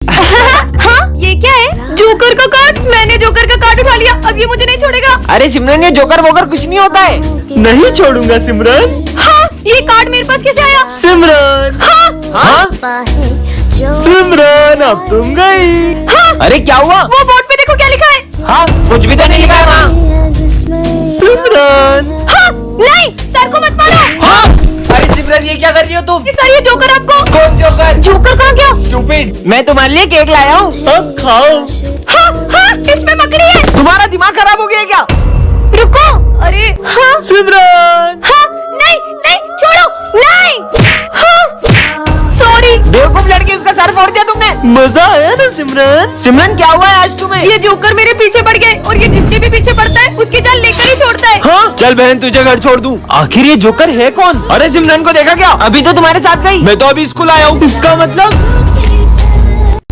हाँ, ये क्या है? जोकर का कार्ड। मैंने जोकर का कार्ड उठा लिया, अब ये मुझे नहीं छोड़ेगा। अरे सिमरन, ये जोकर वोकर कुछ नहीं होता है। नहीं छोड़ूंगा सिमरन। हाँ, ये कार्ड मेरे पास कैसे आया? सिमरन, हाँ? सिमरन अब तुम गई। हाँ, अरे क्या हुआ? वो बोर्ड पे देखो क्या लिखा है। हाँ, कुछ भी तो नहीं लिखा है वहाँ। सिमरन, हाँ, नहीं, सर को मत मारो। हाँ? अरे सिमरन, ये क्या कर रही हो तुम? जी सर, ये जोकर आपको। कौन जोकर? जोकर कहाँ गया? स्टूपिड, मैं तुम्हारे लिए केक लाया हूँ। अब खाओ। हाँ, हाँ, इसमें मकड़ी है। तुम्हारा दिमाग खराब हो गया क्या? रुको। अरे हाँ, सिमरन, हाँ, नहीं, नहीं, छोड़ो, नहीं। हाँ, सॉरी। बेवकूफ लड़की, उसका सर फोड़ दिया तुमने। मजा आया ना सिमरन? सिमरन, क्या हुआ है आज तुम्हें? ये जोकर मेरे पीछे पड़ गए और ये जिसके भी पीछे पड़ता है उसकी जान लेकर ही छोड़ता है। हाँ? चल बहन, तुझे घर छोड़ दूँ। आखिर ये जोकर है कौन? अरे सिमरन को देखा क्या? अभी तो तुम्हारे साथ गई। मैं तो अभी स्कूल आया हूँ। इसका मतलब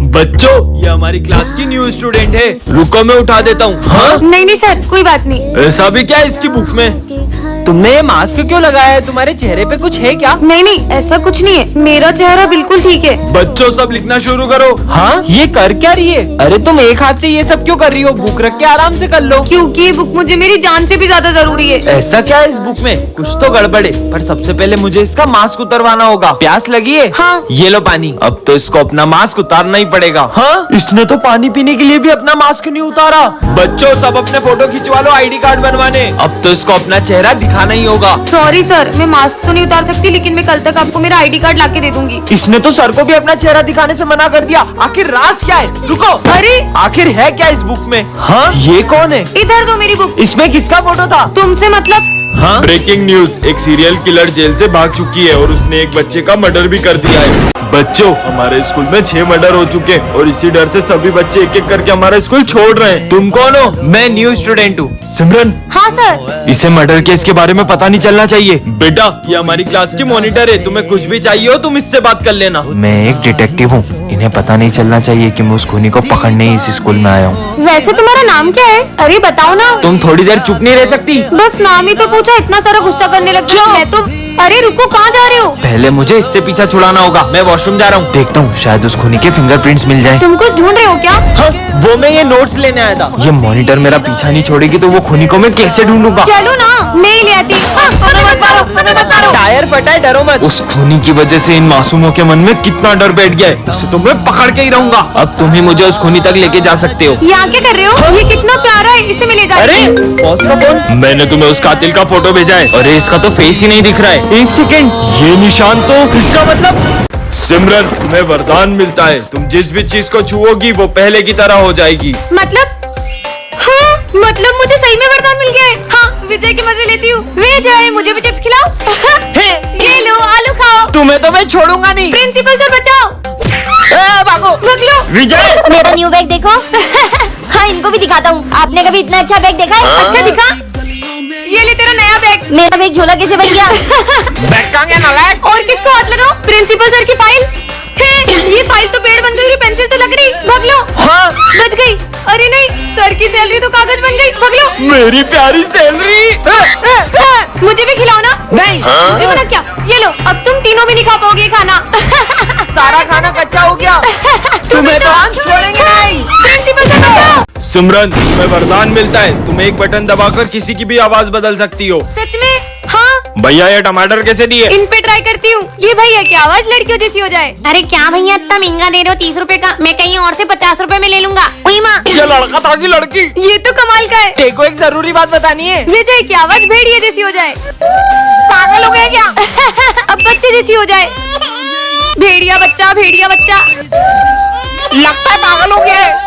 बच्चों, ये हमारी क्लास की न्यू स्टूडेंट है। रुको, मैं उठा देता हूँ। हाँ, नहीं नहीं सर, कोई बात नहीं। ऐसा भी क्या है इसकी बुक में? तुमने ये मास्क क्यों लगाया है? तुम्हारे चेहरे पे कुछ है क्या? नहीं नहीं, ऐसा कुछ नहीं है, मेरा चेहरा बिल्कुल ठीक है। बच्चों, सब लिखना शुरू करो। हाँ, ये कर क्या रही है? अरे तुम एक हाथ से ये सब क्यों कर रही हो? बुक रख के आराम से कर लो। क्योंकि ये बुक मुझे मेरी जान से भी ज्यादा जरूरी है। ऐसा क्या है इस बुक में? कुछ तो गड़बड़ है, पर सबसे पहले मुझे इसका मास्क उतरवाना होगा। प्यास लगी है? हाँ। ये लो पानी। अब तो इसको अपना मास्क उतारना ही पड़ेगा। हाँ, इसने तो पानी पीने के लिए भी अपना मास्क नहीं उतारा। बच्चों, सब अपने फोटो खिंचवा लो आईडी कार्ड बनवाने। अब तो इसको अपना चेहरा दिखाना ही होगा। सॉरी सर, मैं मास्क तो नहीं उतार सकती, लेकिन मैं कल तक आपको मेरा आईडी कार्ड लाके दे दूंगी। इसने तो सर को भी अपना चेहरा दिखाने से मना कर दिया। आखिर राज क्या है? रुको, अरे आखिर है क्या इस बुक में? हाँ, ये कौन है? इधर दो मेरी बुक। इसमें किसका फोटो था? तुमसे मतलब? हाँ? ब्रेकिंग न्यूज, एक सीरियल किलर जेल से भाग चुकी है और उसने एक बच्चे का मर्डर भी कर दिया है। बच्चों, हमारे स्कूल में 6 मर्डर हो चुके हैं और इसी डर से सभी बच्चे एक एक करके हमारा स्कूल छोड़ रहे हैं। तुम कौन हो? मैं न्यू स्टूडेंट हूँ। सिमरन, हाँ सर। इसे मर्डर केस के बारे में पता नहीं चलना चाहिए। बेटा, ये हमारी क्लास की मॉनिटर है, तुम्हें कुछ भी चाहिए हो तुम इससे बात कर लेना। मैं एक डिटेक्टिव हूँ, इन्हें पता नहीं चलना चाहिए कि मैं उस खूनी को पकड़ने ही इस स्कूल में आया हूँ। वैसे तुम्हारा नाम क्या है? अरे बताओ ना। तुम थोड़ी देर चुप नहीं रह सकती? बस नाम ही तो पूछा, इतना सारा गुस्सा करने लग गया। मैं तो। अरे रुको, कहाँ जा रहे हो? पहले मुझे इससे पीछा छुड़ाना होगा। मैं वॉशरूम जा रहा हूँ, देखता हूँ शायद उस खूनी के फिंगरप्रिंट्स मिल जाएं। तुम कुछ ढूंढ रहे हो क्या? हाँ, वो मैं ये नोट्स लेने आया था। ये मॉनिटर मेरा पीछा नहीं छोड़ेगी तो वो खूनी को मैं कैसे ढूंढूंगा? चलो ना, मैं ही ले आती हूँ। टायर फटा है, डरो मत। उस खूनी की वजह से इन मासूमों के मन में कितना डर बैठ गया है, उससे तो मैं पकड़ के ही रहूंगा। अब तुम ही मुझे उस खूनी तक लेके जा सकते हो। यहाँ क्या कर रहे हो? ये कितना प्यारा है, इसे मैं ले जा रही अरे हूँ। बॉस का फोन। मैंने तुम्हें उस कातिल का फोटो भेजा है। अरे इसका तो फेस ही नहीं दिख रहा है। एक सेकेंड, ये निशान तो इसका मतलब? सिमरन, तुम्हें वरदान मिलता है, तुम जिस भी चीज को छुओगी वो पहले की तरह हो जाएगी। मतलब? हाँ, मतलब मुझे सही में वरदान मिल गया है। हाँ, विजय के मजे लेती हूँ। विजय, मुझे भी चिप्स खिलाओ। ये लो, आलू खाओ। तुम्हें तो मैं छोड़ूंगा नहीं। प्रिंसिपल सर बचाओ। भागो, भाग लो। विजय। मेरा न्यू बैग देखो। हाँ, इनको भी दिखाता हूँ। आपने कभी इतना अच्छा बैग देखा है? अच्छा दिखा। ये ले तेरा नया बैग। मेरा बैग झोला कैसे बन गया? बैग कहाँ गया नालायक? और किसको हाथ लगाओ? प्रिंसिपल सर की फाइल है। ये फाइल तो पेड़ बन गई और पेंसिल तो लकड़ी। भाग लो। हाँ। बच गई। अरे नहीं, सर की सैलरी तो कागज बन गई। भाग लो। मेरी प्यारी सैलरी। मुझे भी खिलाओ ना। नहीं। मुझे मना क्या? ये लो, अब तुम तीनों भी नहीं खा पाओगे खाना। सारा खाना कच्चा हो गया। तुम्हें तो हम छोड़ेंगे नहीं। प्रिंसिपल सर बचाओ। सिमरन, तुम्हें वरदान मिलता है, तुम एक बटन दबाकर किसी की भी आवाज बदल सकती हो। सच में? हाँ। भैया, ये टमाटर कैसे दिए? इन पे ट्राई करती हूँ। ये भैया की आवाज लड़कियों जैसी हो जाए। अरे क्या भैया, इतना महंगा दे रहे हो? 30 रुपए का। मैं कहीं और से 50 रुपए में ले लूंगा। ओए माँ, ये लड़का था कि लड़की? ये तो कमाल का है। देखो, एक जरूरी बात बतानी है। विजय की आवाज भेड़िया जैसी हो जाए। पागल हो गए क्या? अब बच्चे जैसी हो जाए। भेड़िया बच्चा, भेड़िया बच्चा। लगता है पागल हो गया है।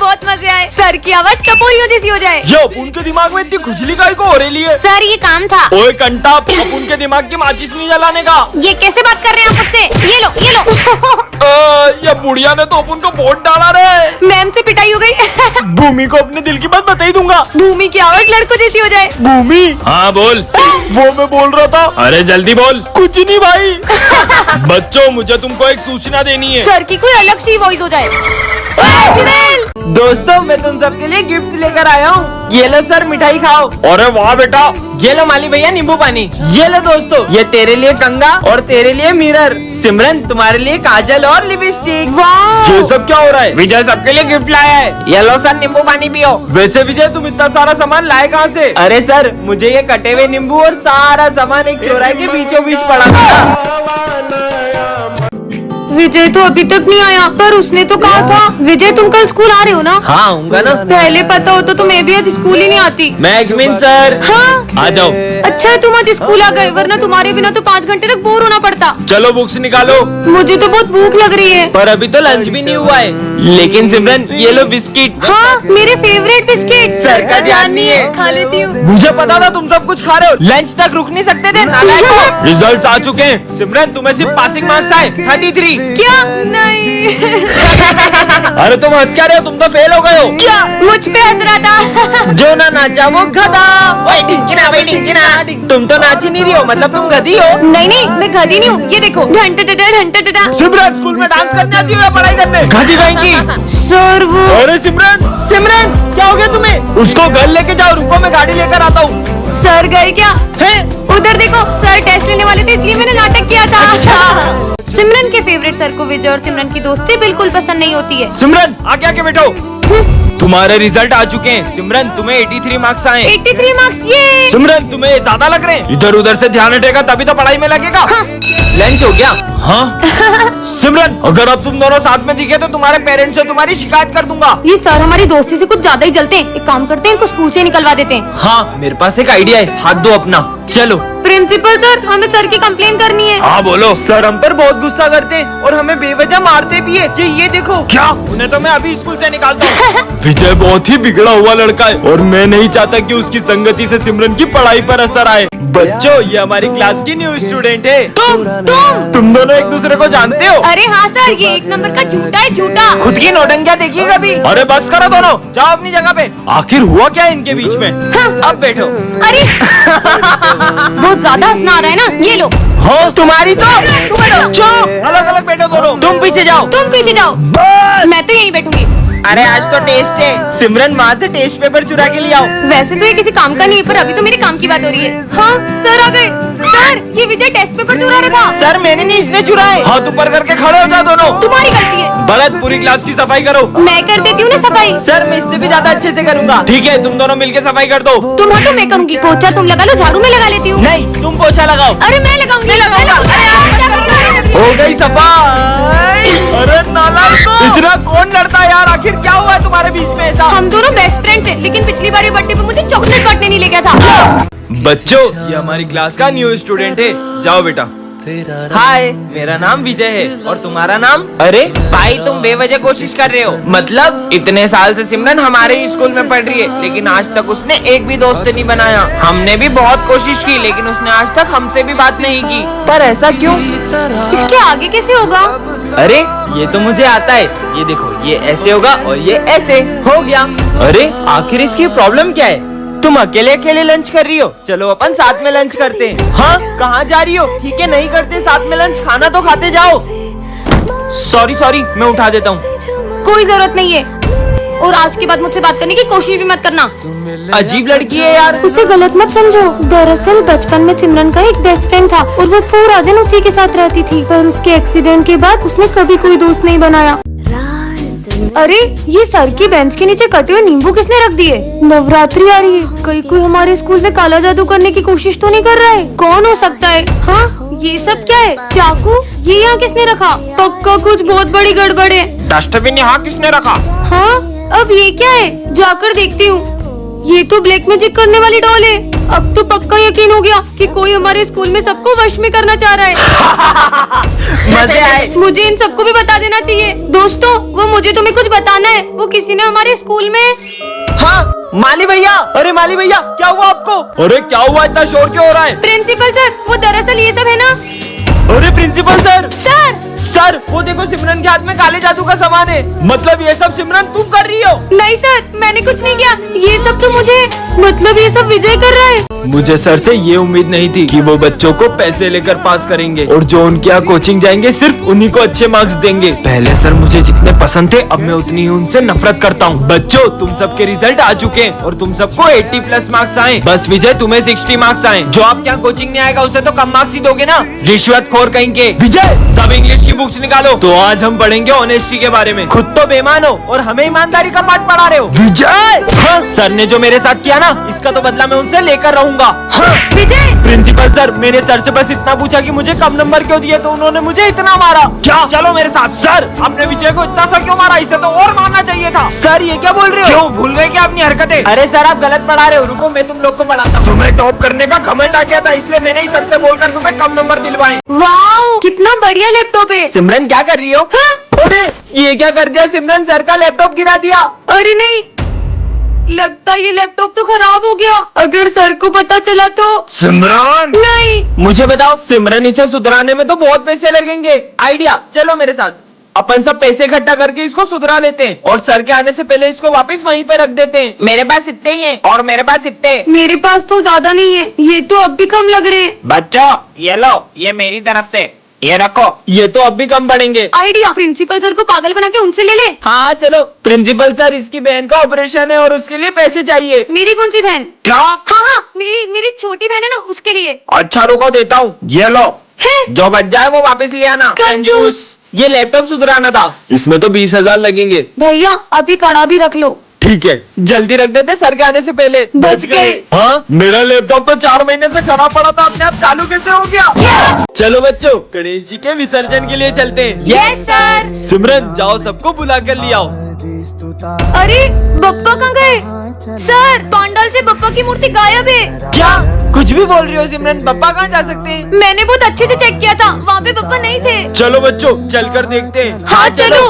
बहुत मजे आए। सर की आवाज टपोरियों जैसी हो जाए। ये अपुन के दिमाग में इतनी खुजली काहे को हो रही है? सर ये काम था। ओए कंटा, अपुन के दिमाग की माचिस नहीं जलाने का। ये कैसे बात कर रहे हैं आप मुझसे? ये लो, ये लो। ये बुढ़िया ने तो अपुन को वोट डाला रे। मैम से पिटाई हो गई। भूमि को अपने दिल की बात बता ही दूंगा। भूमि की आवाज लड़कों जैसी हो जाए। भूमि? हाँ बोल। वो मैं बोल रहा था। अरे जल्दी बोल। कुछ नहीं भाई। बच्चों, मुझे तुमको एक सूचना देनी है। सर की कोई अलग सी वॉइस हो जाए। दोस्तों मैं तुम सबके लिए गिफ्ट लेकर आया हूँ। ये लो सर मिठाई खाओ। अरे वाह बेटा, ये लो माली भैया नींबू पानी। ये लो दोस्तों, ये तेरे लिए कंगा और तेरे लिए मिरर। सिमरन तुम्हारे लिए काजल और लिपस्टिक। ये सब क्या हो रहा है? विजय सबके लिए गिफ्ट लाया है। ये लो सर नींबू पानी पियो। वैसे विजय तुम इतना सारा सामान लाए कहाँ से? अरे सर मुझे ये कटे हुए नींबू और सारा सामान एक चौराहे के बीचों बीच पड़ा था। विजय तो अभी तक नहीं आया, पर उसने तो कहा था। विजय तुम कल स्कूल आ रहे हो ना? हाँ आऊंगा ना। पहले पता होता तो मैं भी आज स्कूल ही नहीं आती। मैगमिन सर हाँ आ जाओ। अच्छा है तुम आज स्कूल आ गए, वरना तुम्हारे बिना तो 5 घंटे तक बोर होना पड़ता। चलो बुक्स निकालो। मुझे तो बहुत भूख लग रही है। पर अभी तो लंच भी नहीं हुआ है। लेकिन सिमरन ये लो बिस्किट। हाँ मेरे फेवरेट बिस्किट। सर का ध्यान नहीं है। खा लेती हूँ। मुझे पता था तुम सब कुछ खा रहे हो। लंच तक रुक नहीं सकते थे नालायक। रिजल्ट आ चुके हैं। सिमरन तुम्हें सिर्फ पासिंग मार्क्स आए 33। क्या? नहीं अरे तुम हंस क्या रहे हो? तुम तो फेल हो गए हो। क्या? मुझ पे हंस रहा था। जो ना नाचा वो गधा। ओए ढिंकिना भाई ढिंकिना। तुम तो नाच ही नहीं रही हो, मतलब तुम गधी हो। नहीं नहीं मैं गधी नहीं हूँ। ये देखो घंटा। सिमरन स्कूल में डांस करने आती हो या पढ़ाई करने? घाटी कहेंगी। सर वो अरे सिमरन, सिमरन क्या हो गया तुम्हें? उसको घर लेके जाओ। रुको मैं गाड़ी लेकर आता हूँ। सर गए क्या? हैं? उधर देखो सर टेस्ट लेने वाले थे, इसलिए मैंने नाटक किया था। अच्छा। सिमरन के फेवरेट सर को विजय और सिमरन की दोस्ती बिल्कुल पसंद नहीं होती है। सिमरन आगे आके बैठो। तुम्हारे रिजल्ट आ चुके हैं। सिमरन तुम्हें 83 मार्क्स आए। 83 मार्क्स ये। सिमरन तुम्हें ज्यादा लग रहे हैं। इधर उधर से ध्यान हटेगा तभी तो पढ़ाई में लगेगा। लंच हो गया? हाँ सिमरन, अगर अब तुम दोनों साथ में दिखे तो तुम्हारे पेरेंट्स से तुम्हारी शिकायत कर दूंगा। ये सर हमारी दोस्ती से कुछ ज्यादा ही जलते हैं। एक काम करते हैं, इनको स्कूल से निकलवा देते हैं। हाँ मेरे पास एक आइडिया है, हाथ दो अपना। चलो। प्रिंसिपल सर हमें सर की कंप्लेन करनी है। हाँ बोलो। सर हम पर बहुत गुस्सा करते हैं और हमें बेवजह मारते भी है। ये देखो। क्या? उन्हें तो मैं अभी स्कूल से निकालता हूँ। विजय बहुत ही बिगड़ा हुआ लड़का है और मैं नहीं चाहता कि उसकी संगति से सिमरन की पढ़ाई पर असर आए। बच्चों ये हमारी क्लास की न्यू स्टूडेंट है। तुम दोनों एक दूसरे को जानते हो? अरे हाँ सर, ये एक नंबर का झूठा है, झूठा। खुद की नौटंकियां देखिए कभी। अरे बस करो दोनों, जाओ अपनी जगह पे। आखिर हुआ क्या है इनके बीच में? अब बैठो। अरे बहुत ज्यादा हंसना आ रहा है ना, ये लो। हो तुम्हारी तो। तुम बैठो। चुप, अलग अलग बैठो दोनों। तुम पीछे जाओ। तुम पीछे जाओ। मैं तो यहीं बैठूंगी। अरे आज तो टेस्ट है। सिमरन वहाँ से टेस्ट पेपर चुरा के ले आओ। वैसे तो ये किसी काम का नहीं है, पर अभी तो मेरे काम की बात हो रही है। हाँ सर आ गए। सर ये विजय टेस्ट पेपर चुरा रहा था। सर मैंने नहीं, इसने चुराए। हाथ ऊपर करके खड़े हो जाओ दोनों। तुम्हारी गलती है। गलत, पूरी क्लास की सफाई करो। मैं कर देती हूँ ना सफाई। सर मैं इससे भी ज्यादा अच्छे से करूँगा। ठीक है तुम दोनों मिलके सफाई कर दो। तुम हटो, मैं करूंगी। पोछा तुम लगा लो, झाड़ू मैं लगा लेती हूँ। नहीं तुम पोछा लगाओ। अरे मैं लगाऊंगी। हो गई सफाई। अरे नालायकों, इतना कौन लड़ता है यार? आखिर क्या हुआ है तुम्हारे बीच में ऐसा? हम दोनों बेस्ट फ्रेंड्स हैं, लेकिन पिछली बार ये बर्थडे पे मुझे चॉकलेट बांटने नहीं ले गया था। बच्चों ये हमारी क्लास का न्यू स्टूडेंट है। जाओ बेटा। हाय मेरा नाम विजय है और तुम्हारा नाम? अरे भाई तुम बेवजह कोशिश कर रहे हो। मतलब इतने साल से सिमरन हमारे ही स्कूल में पढ़ रही है, लेकिन आज तक उसने एक भी दोस्त नहीं बनाया। हमने भी बहुत कोशिश की, लेकिन उसने आज तक हमसे भी बात नहीं की। पर ऐसा क्यों? इसके आगे कैसे होगा? अरे ये तो मुझे आता है। ये देखो, ये ऐसे होगा और ये ऐसे हो गया। अरे आखिर इसकी प्रॉब्लम क्या है? तुम अकेले अकेले लंच कर रही हो, चलो अपन साथ में लंच करते हैं। हाँ कहाँ जा रही हो? ठीक है नहीं करते साथ में लंच, खाना तो खाते जाओ। सॉरी मैं उठा देता हूँ। कोई जरूरत नहीं है, और आज के बाद मुझसे बात करने की कोशिश भी मत करना। अजीब लड़की है यार। उसे गलत मत समझो। दरअसल बचपन में सिमरन का एक बेस्ट फ्रेंड था और वो पूरा दिन उसी के साथ रहती थी, पर उसके एक्सीडेंट के बाद उसने कभी कोई दोस्त नहीं बनाया। अरे ये सर की बेंच के नीचे कटे हुए नींबू किसने रख दिए? नवरात्रि आ रही है, कहीं कोई हमारे स्कूल में काला जादू करने की कोशिश तो नहीं कर रहा है? कौन हो सकता है? हाँ ये सब क्या है? चाकू ये यहाँ किसने रखा? पक्का कुछ बहुत बड़ी गड़बड़ है। डस्टबिन यहाँ किसने रखा? हाँ अब ये क्या है? जाकर देखती हूँ। ये तो ब्लैक मैजिक करने वाली डॉल है। अब तो पक्का यकीन हो गया कि कोई हमारे स्कूल में सबको वश में करना चाह रहा है। मजे आए। मुझे इन सबको भी बता देना चाहिए। दोस्तों वो मुझे तुम्हें कुछ बताना है। वो किसी ने हमारे स्कूल में। हाँ माली भैया। अरे माली भैया क्या हुआ आपको? अरे क्या हुआ? इतना शोर क्यों हो रहा है? प्रिंसिपल सर वो दरअसल ये सब है ना। अरे प्रिंसिपल सर। सर वो देखो सिमरन के हाथ में काले जादू का सामान है। मतलब ये सब सिमरन तुम कर रही हो? नहीं सर मैंने कुछ नहीं किया। ये सब तो मुझे, मतलब ये सब विजय कर रहा है। मुझे सर से ये उम्मीद नहीं थी कि वो बच्चों को पैसे लेकर पास करेंगे और जो उनके यहाँ कोचिंग जाएंगे सिर्फ उन्हीं को अच्छे मार्क्स देंगे। पहले सर मुझे जितने पसंद थे अब मैं उतनी ही उनसे नफरत करता हूँ। बच्चों तुम सबके रिजल्ट आ चुके हैं और तुम सबको 80+ मार्क्स आए। बस विजय तुम्हें 60 मार्क्स आए। जो आपके यहाँ कोचिंग नहीं आएगा उसे तो कम मार्क्स ही दोगे ना, रिश्वतखोर कहेंगे। विजय सब इंग्लिश की बुक्स निकालो। तो आज हम पढ़ेंगे ऑनेस्टी के बारे में। खुद तो बेईमान हो और हमें ईमानदारी का पाठ पढ़ा रहे हो। विजय हाँ, सर ने जो मेरे साथ किया ना इसका तो बदला मैं उनसे लेकर रहूंगा। हाँ। विजय प्रिंसिपल सर मैंने सर से बस इतना पूछा कि मुझे कम नंबर क्यों दिए तो उन्होंने मुझे इतना मारा। क्या चलो मेरे साथ। सर आपने विजय को इतना सा क्यों मारा, इसे तो और मारना चाहिए था। सर ये क्या बोल रहे हो, क्यों भूल गए क्या अपनी हरकतें। अरे सर आप गलत पढ़ा रहे हो, रुको मैं तुम लोग को पढ़ाता हूँ। तुम्हें टॉप करने का घमंड आ गया था इसलिए मैंने ही सर से बोलकर तुम्हें कम नंबर दिलवाए। वाओ कितना बढ़िया लैपटॉप है। सिमरन क्या कर रही हो? अरे ये क्या कर दिया सिमरन, सर का लैपटॉप गिरा दिया। अरे नहीं, लगता ये लैपटॉप तो खराब हो गया। अगर सर को पता चला तो। सिमरन नहीं मुझे बताओ सिमरन, इसे सुधराने में तो बहुत पैसे लगेंगे। आइडिया, चलो मेरे साथ अपन सब पैसे इकट्ठा करके इसको सुधरा लेते हैं और सर के आने से पहले इसको वापस वहीं पे रख देते हैं। मेरे पास इतने ही हैं और मेरे पास इतने। मेरे पास तो ज्यादा नहीं है, ये तो अब भी कम लग रहे हैं। बच्चों ये लो, ये मेरी तरफ से, ये रखो। ये तो अब भी कम पड़ेंगे। आइडिया, प्रिंसिपल सर को पागल बना के उनसे ले ले। हाँ चलो। प्रिंसिपल सर इसकी बहन का ऑपरेशन है और उसके लिए पैसे चाहिए। मेरी कौन सी बहन? क्या? हाँ मेरी छोटी बहन है ना, उसके लिए। अच्छा रुको देता हूँ, ये लो। है? जो बच जाए वो वापस ले आना। कंजूस। ये लैपटॉप सुधराना था, इसमें तो 20,000 लगेंगे। भैया अभी कड़ा भी रख लो। ठीक है जल्दी रख देते सर के आने से पहले। बच गए। हाँ मेरा लैपटॉप तो 4 महीने से खराब पड़ा था, अपने आप चालू कैसे हो गया। चलो बच्चों गणेश जी के विसर्जन के लिए चलते हैं। Yes sir. सिमरन जाओ सबको बुला कर ले आओ। अरे बप्पा कहाँ गए? सर पंडाल से बप्पा की मूर्ति गायब है। क्या कुछ भी बोल रही हो सिमरन, पापा कहाँ जा सकते हैं? मैंने बहुत अच्छे से चेक किया था, वहाँ पे बप्पा नहीं थे। चलो बच्चों चलकर देखते हैं। हाँ चलो।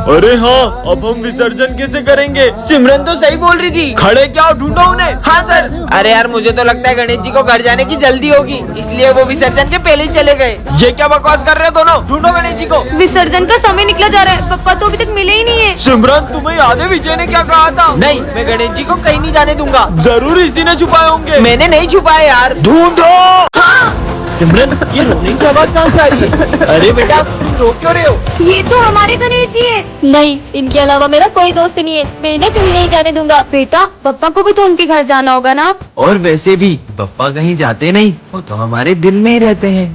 अरे हाँ अब हम विसर्जन कैसे करेंगे। सिमरन तो सही बोल रही थी। खड़े क्या हो, ढूंढो उन्हें। हाँ सर। अरे यार मुझे तो लगता है गणेश जी को घर जाने की जल्दी होगी, इसलिए वो विसर्जन के पहले ही चले गए। ये क्या बकवास कर रहे हो दोनों, ढूंढो गणेश जी को। विसर्जन का समय निकला जा रहा है, पप्पा तो अभी तक मिले ही नहीं है। सिमरन तुम्हें याद है विजय ने क्या कहा था। नहीं मैं गणेश जी को कहीं नहीं जाने दूंगा। जरूर इसी ने छुपाए होंगे। मैंने नहीं छुपाया यार। ढूंढो। सिमरन ये रोने की आवाज कहाँ से आ रही है? अरे बेटा तुम रो क्यों रहे हो? ये तो हमारे गणेश जी है। नहीं, इनके अलावा मेरा कोई दोस्त नहीं है, मैं इन्हें कहीं नहीं जाने दूंगा। बेटा पप्पा को भी तो उनके घर जाना होगा ना। और वैसे भी पप्पा कहीं जाते नहीं, वो तो हमारे दिल में ही रहते हैं।